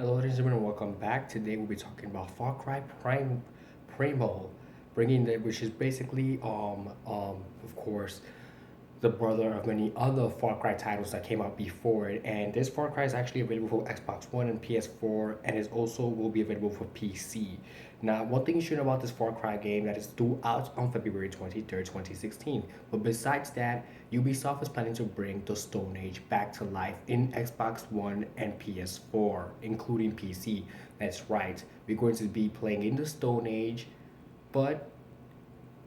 Hello, ladies and gentlemen, welcome back. Today we'll be talking about Far Cry Primal, bringing the which is basically of course the brother of many other Far Cry titles that came out before it. And this Far Cry is actually available for Xbox One and PS4, and is also will be available for PC. Now, one thing you should know about this Far Cry game that is due out on February 23rd, 2016. But besides that, Ubisoft is planning to bring the Stone Age back to life in Xbox One and PS4, including PC. That's right, we're going to be playing in the Stone Age, but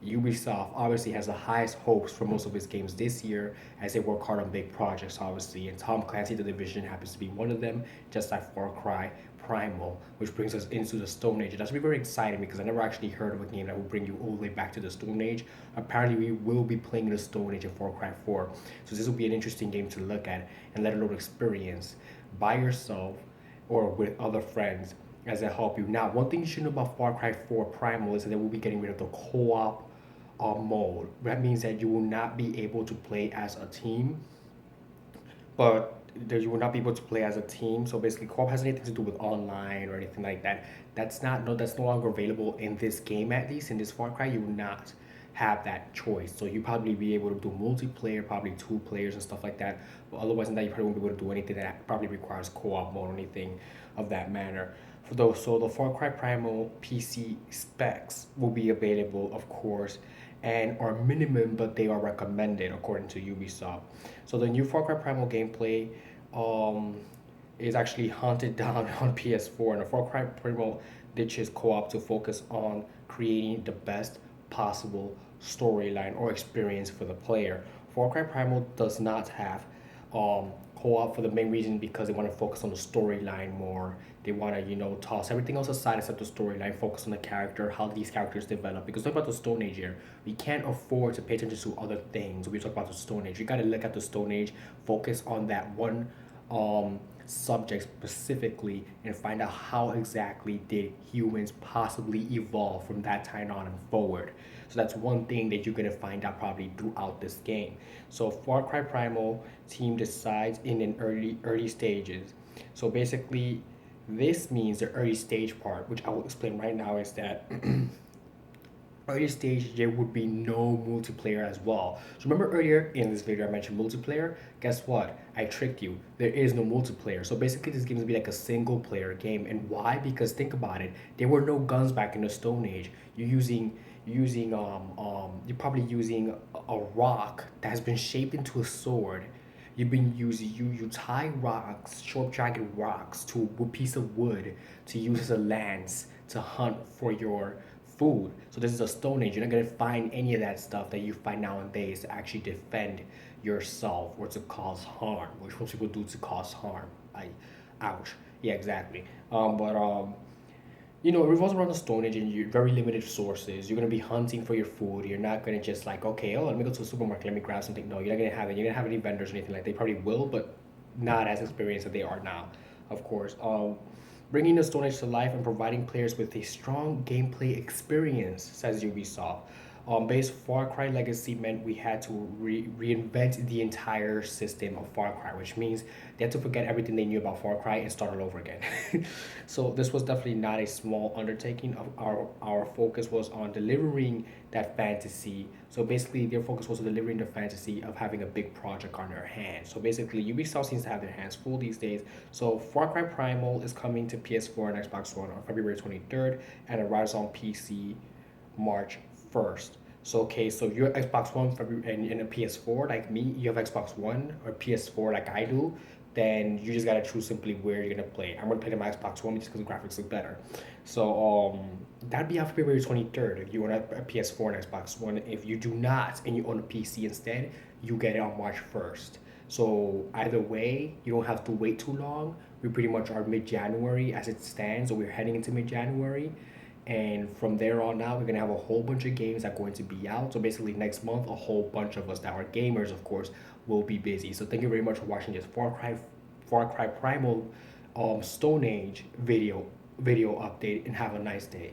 Ubisoft obviously has the highest hopes for most of its games this year as they work hard on big projects, obviously. And Tom Clancy, The Division, happens to be one of them, just like Far Cry Primal, which brings us into the Stone Age. And that's really very exciting because I never actually heard of a game that will bring you all the way back to the Stone Age. Apparently, we will be playing the Stone Age in Far Cry 4. So this will be an interesting game to look at and let alone experience by yourself or with other friends as they help you. Now, one thing you should know about Far Cry 4 Primal is that they will be getting rid of the co-op mode. That means that you will not be able to play as a team, but that you will not be able to play as a team. So basically, co-op has anything to do with online or anything like that. That's no longer available in this game. At least in this Far Cry, you will not have that choice. So you probably be able to do multiplayer, probably two players and stuff like that. But otherwise than that, you probably won't be able to do anything that probably requires co-op mode or anything of that manner. For those, so the Far Cry Primal PC specs will be available, of course, and are minimum, but they are recommended according to Ubisoft. So the new Far Cry Primal gameplay um, is actually hunted down on PS4, and the Far Cry Primal ditches co-op to focus on creating the best possible storyline or experience for the player. Far Cry Primal does not have co-op for the main reason because they want to focus on the storyline more. They want to, toss everything else aside except the storyline, focus on the character, how these characters develop. Because talk about the Stone Age here, we can't afford to pay attention to other things. We talk about the Stone Age. You got to look at the Stone Age, focus on that one subject specifically, and find out how exactly did humans possibly evolve from that time on and forward. So that's one thing that you're gonna find out probably throughout this game. So Far Cry Primal team decides in an early stages. So basically, this means the early stage part, which I will explain right now, is that early stage there would be no multiplayer as well. So remember earlier in this video I mentioned multiplayer? Guess what? I tricked you. There is no multiplayer. So basically this game is gonna be like a single player game. And why? Because think about it. There were no guns back in the Stone Age. You're probably using a rock that has been shaped into a sword. You tie rocks, sharp jagged rocks to a piece of wood to use as a lance to hunt for your food. So this is a Stone Age. You're not gonna find any of that stuff that you find nowadays to actually defend yourself or to cause harm, which most people do to cause harm. Ouch. Yeah, exactly. It revolves around the Stone Age and you very limited sources. You're gonna be hunting for your food. You're not gonna just like, okay, oh, let me go to the supermarket, let me grab something. No, you're not gonna have it. You're gonna have any vendors or anything like that. They probably will, but not as experienced as they are now, of course. Bringing the Stone Age to life and providing players with a strong gameplay experience, says Ubisoft. Base Far Cry Legacy meant we had to reinvent the entire system of Far Cry, which means they had to forget everything they knew about Far Cry and start all over again. So this was definitely not a small undertaking. Of our focus was on delivering that fantasy. So basically, their focus was on delivering the fantasy of having a big project on their hands. So basically, Ubisoft seems to have their hands full these days. So Far Cry Primal is coming to PS4 and Xbox One on February 23rd, and arrives on PC March 1st. So okay, so you're Xbox One and a PS4 like me, you have Xbox One or PS4 like I do, then you just gotta choose simply where you're gonna play. I'm gonna play on my Xbox One just because the graphics look better. So that'd be on February 23rd if you own a PS4 and Xbox One. If you do not and you own a PC instead, you get it on March 1st. So either way, you don't have to wait too long. We pretty much are mid-January as it stands, so we're heading into mid-January. And from there on out, we're gonna have a whole bunch of games that are going to be out. So basically, next month, a whole bunch of us that are gamers, of course, will be busy. So thank you very much for watching this Far Cry Primal, Stone Age video update, and have a nice day.